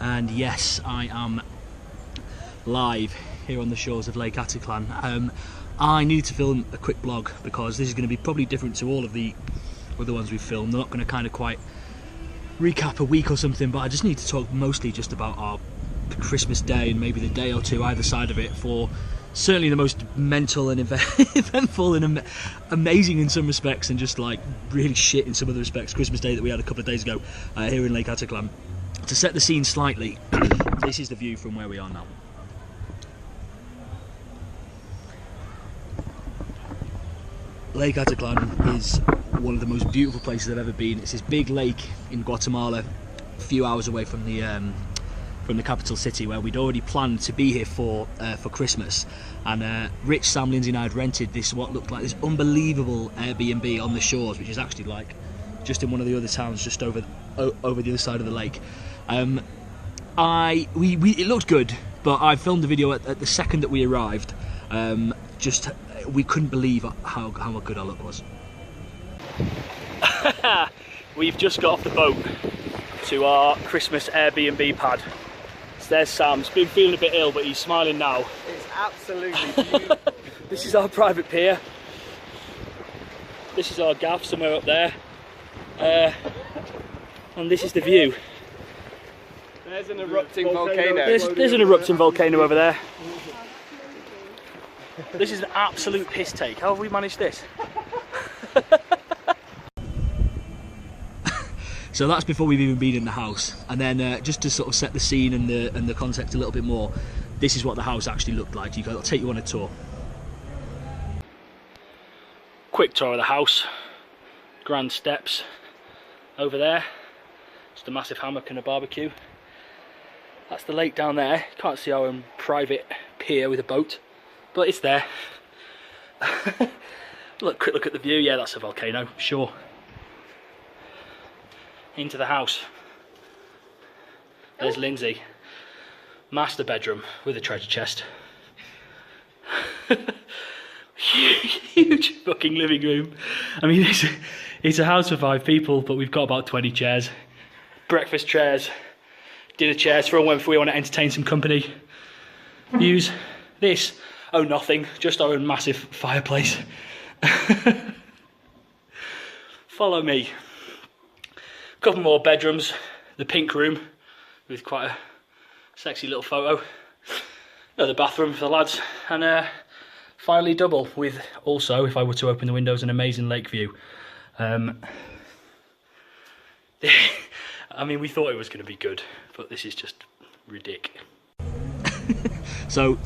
And yes, I am live here on the shores of Lake Atitlan. I needed to film a quick blog because this is going to be probably different to all of the other ones we've filmed. They're not going to kind of quite recap a week or something, but I just need to talk mostly just about our Christmas day and maybe the day or two either side of it, for certainly the most mental and eventful and amazing in some respects, and just like really shit in some other respects, Christmas day that we had a couple of days ago here in Lake Atitlan. To set the scene slightly, this is the view from where we are now. Lake Atitlan is one of the most beautiful places I've ever been. It's this big lake in Guatemala, a few hours away from the capital city, where we'd already planned to be here for Christmas. And Rich, Sam, Lindsay and I had rented this, what looked like this unbelievable Airbnb on the shores, which is actually like just in one of the other towns just over the other side of the lake. It looked good, but I filmed the video at the second that we arrived. We couldn't believe how good our look was. We've just got off the boat to our Christmas Airbnb pad. So there's Sam. He's been feeling a bit ill, but he's smiling now. It's absolutely beautiful. This is our private pier. This is our gaff somewhere up there. And this is the view. There's an erupting volcano. There's an erupting volcano over there. This is an absolute piss take. How have we managed this? So that's before we've even been in the house. And then just to sort of set the scene and the context a little bit more, this is what the house actually looked like. I'll take you on a tour. Quick tour of the house. Grand steps over there. Just a massive hammock and a barbecue. That's the lake down there. You can't see our own private pier with a boat, but it's there. Quick look at the view. Yeah, that's a volcano, sure. Into the house. There's Lindsay. Master bedroom with a treasure chest. Huge fucking living room. I mean, it's a house for 5 people, but we've got about 20 chairs. Breakfast chairs, dinner chairs for when we want to entertain some company. Use this. Oh, nothing, just our own massive fireplace. Follow me. A couple more bedrooms. The pink room with quite a sexy little photo. Another bathroom for the lads. And finally double with also, if I were to open the windows, an amazing lake view. I mean, we thought it was going to be good, but this is just ridiculous. So,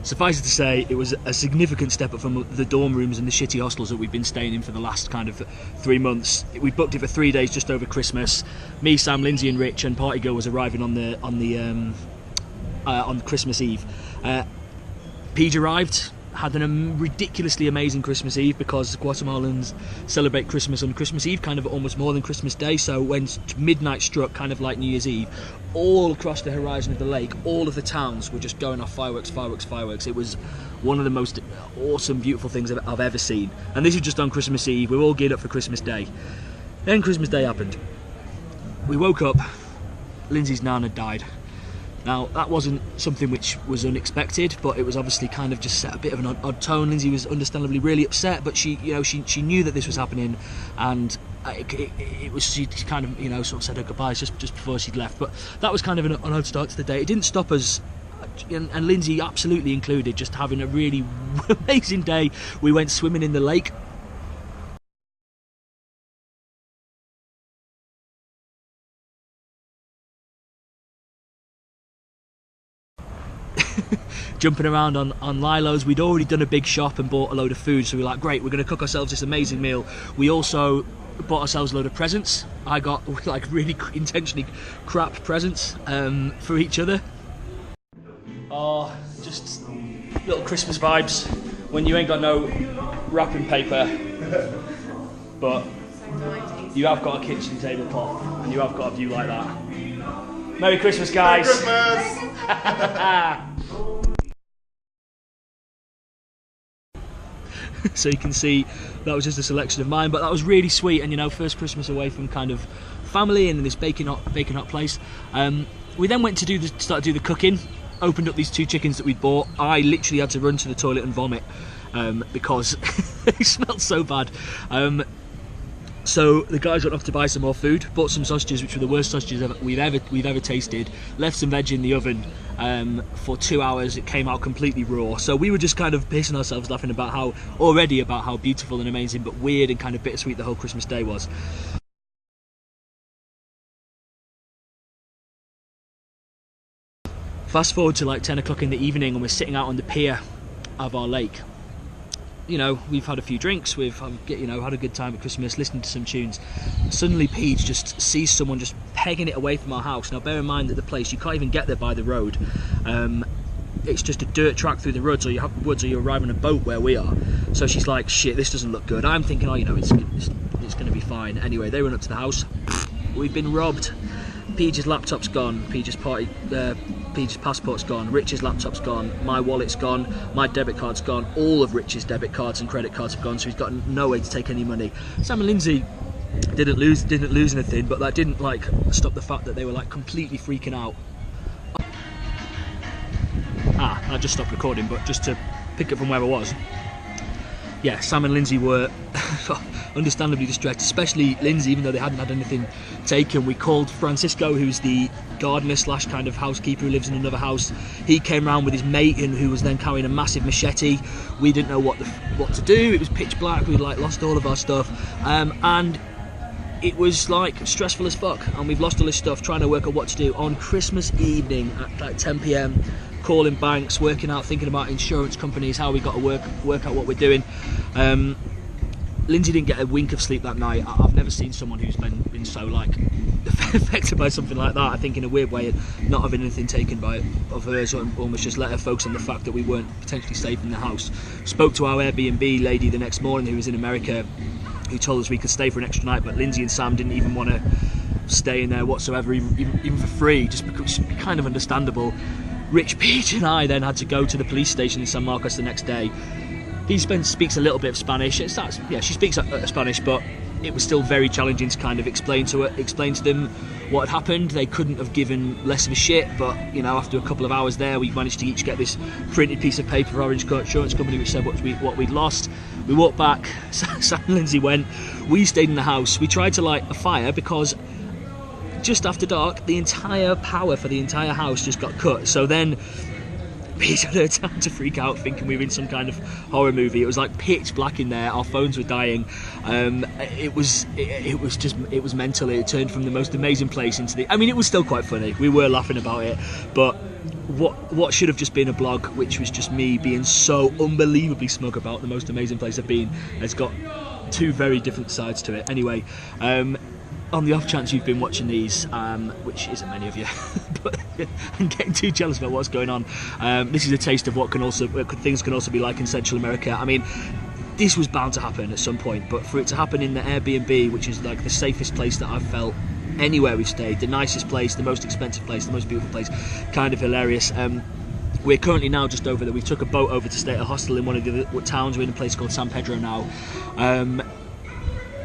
suffice it to say, it was a significant step up from the dorm rooms and the shitty hostels that we've been staying in for the last kind of 3 months. We booked it for 3 days just over Christmas. Me, Sam, Lindsay and Rich and Party Girl was arriving on Christmas Eve. Paige arrived, had a ridiculously amazing Christmas Eve, because Guatemalans celebrate Christmas on Christmas Eve, kind of almost more than Christmas Day. So when midnight struck, kind of like New Year's Eve, all across the horizon of the lake, all of the towns were just going off fireworks, fireworks, fireworks. It was one of the most awesome, beautiful things I've ever seen. And this is just on Christmas Eve. We're all geared up for Christmas Day. Then Christmas Day happened. We woke up, Lindsay's nan had died. Now, that wasn't something which was unexpected, but it was obviously kind of just set a bit of an odd tone. Lindsay was understandably really upset, but she knew that this was happening, and she kind of, sort of said her goodbyes just before she'd left. But that was kind of an odd start to the day. It didn't stop us, and Lindsay absolutely included, just having a really amazing day. We went swimming in the lake. Jumping around on Lilos. We'd already done a big shop and bought a load of food, so we were like, great, we're going to cook ourselves this amazing meal. We also bought ourselves a load of presents. I got like really intentionally crap presents for each other. Oh, just little Christmas vibes when you ain't got no wrapping paper, but you have got a kitchen tablecloth and you have got a view like that. Merry Christmas, guys! Merry Christmas! So you can see that was just a selection of mine, but that was really sweet. And first Christmas away from kind of family and in this baking hot place. We then went to start to do the cooking. Opened up these 2 chickens that we'd bought. I literally had to run to the toilet and vomit because they smelled so bad. So the guys went off to buy some more food, bought some sausages, which were the worst sausages we've ever tasted, left some veg in the oven for 2 hours. It came out completely raw. So we were just kind of pissing ourselves laughing about how beautiful and amazing but weird and kind of bittersweet the whole Christmas day was. Fast forward to like 10 o'clock in the evening and we're sitting out on the pier of our lake. You know, we've had a few drinks, we've had a good time at Christmas, listening to some tunes. Suddenly Paige just sees someone just pegging it away from our house. Now bear in mind that the place, you can't even get there by the road. It's just a dirt track through the woods, or you arrive on a boat where we are. So she's like, shit, this doesn't look good. I'm thinking, oh, you know, it's going to be fine. Anyway, they run up to the house. We've been robbed. Paige's laptop's gone. Paige's passport's gone. Rich's laptop's gone. My wallet's gone. My debit card's gone. All of Rich's debit cards and credit cards have gone. So he's got no way to take any money. Sam and Lindsay didn't lose anything, but that didn't like stop the fact that they were like completely freaking out. I just stopped recording, but just to pick up from where I was. Yeah, Sam and Lindsay were understandably distressed, especially Lindsay, even though they hadn't had anything taken. We called Francisco, who's the gardener slash kind of housekeeper who lives in another house. He came round with his mate, and who was then carrying a massive machete. We didn't know what to do. It was pitch black. We'd like lost all of our stuff, and it was like stressful as fuck. And we've lost all this stuff trying to work out what to do on Christmas evening at like 10 p.m. Calling banks, working out, thinking about insurance companies, how we got to work out what we're doing. Lindsay didn't get a wink of sleep that night. I've never seen someone who's been so like affected by something like that. I think in a weird way, not having anything taken of hers, almost just let her focus on the fact that we weren't potentially safe in the house. Spoke to our Airbnb lady the next morning, who was in America, who told us we could stay for an extra night, but Lindsay and Sam didn't even want to stay in there whatsoever, even for free, just because it's kind of understandable. Rich, Peach and I then had to go to the police station in San Marcos the next day. He speaks a little bit of Spanish. She speaks Spanish, but it was still very challenging to kind of explain to them what had happened. They couldn't have given less of a shit, but you know, after a couple of hours there, we managed to each get this printed piece of paper for our insurance company which said what we'd lost. We walked back. Sam and Lindsay went. We stayed in the house. We tried to light a fire because just after dark, the entire power for the entire house just got cut. So then Peter had her time to freak out, thinking we were in some kind of horror movie. It was like pitch black in there. Our phones were dying. It was mental. It turned from the most amazing place into the. I mean, it was still quite funny. We were laughing about it, but what should have just been a blog, which was just me being so unbelievably smug about the most amazing place I've been, has got 2 very different sides to it. Anyway. On the off chance you've been watching these, which isn't many of you, but I'm getting too jealous about what's going on. This is a taste of what things can also be like in Central America. I mean, this was bound to happen at some point, but for it to happen in the Airbnb, which is like the safest place that I've felt anywhere we've stayed, the nicest place, the most expensive place, the most beautiful place, kind of hilarious. We're currently now just over there. We took a boat over to stay at a hostel in one of the towns. We're in a place called San Pedro now.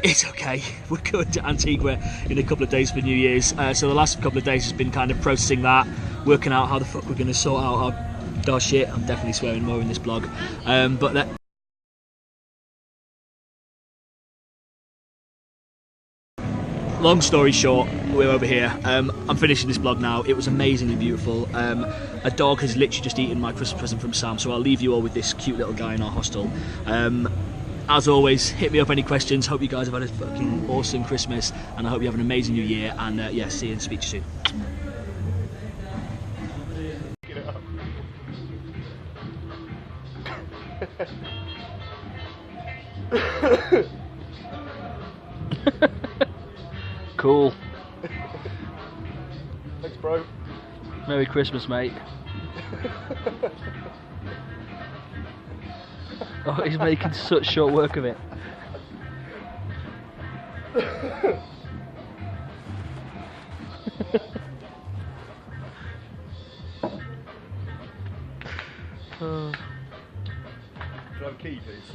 It's okay, we're going to Antigua in a couple of days for New Year's, so the last couple of days has been kind of processing that, working out how the fuck we're going to sort out our shit. I'm definitely swearing more in this blog, long story short, we're over here. I'm finishing this blog now. It was amazingly beautiful. A dog has literally just eaten my Christmas present from Sam, so I'll leave you all with this cute little guy in our hostel. As always, hit me up any questions. Hope you guys have had a fucking awesome Christmas, and I hope you have an amazing New Year. And yeah, see you and speak to you soon. Cool. Thanks, bro. Merry Christmas, mate. Oh, he's making such short work of it. Can I have a key, please?